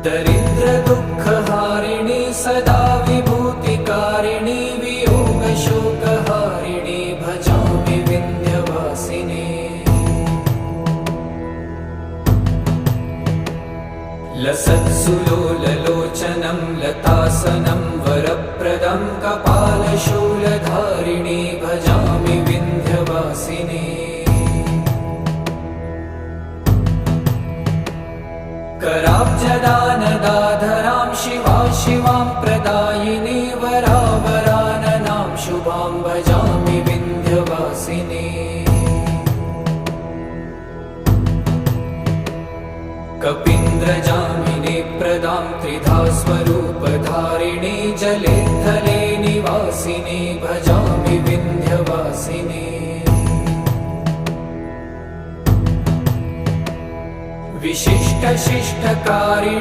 दरिद्रदुःखहारिणी सदा विभूतिकारिणी वियोगशोकहारिणी भजामि विन्ध्यवासिनी। लसत्सुलोललोचनं लतासनं वरप्रदं कपालशूलधारिणी भजामि विन्ध्यवासिनी। कराब्जदानदाधरां शिवां प्रदायिनी वरावराननां शुभां भजामि विन्ध्यवासिनी। कपीन्द्रजामिनी प्रदां त्रिधा स्वरूपधारिणी जले थले निवासिनी भजामि विन्ध्यवासिनी। विशिष्टशिष्टकारिणी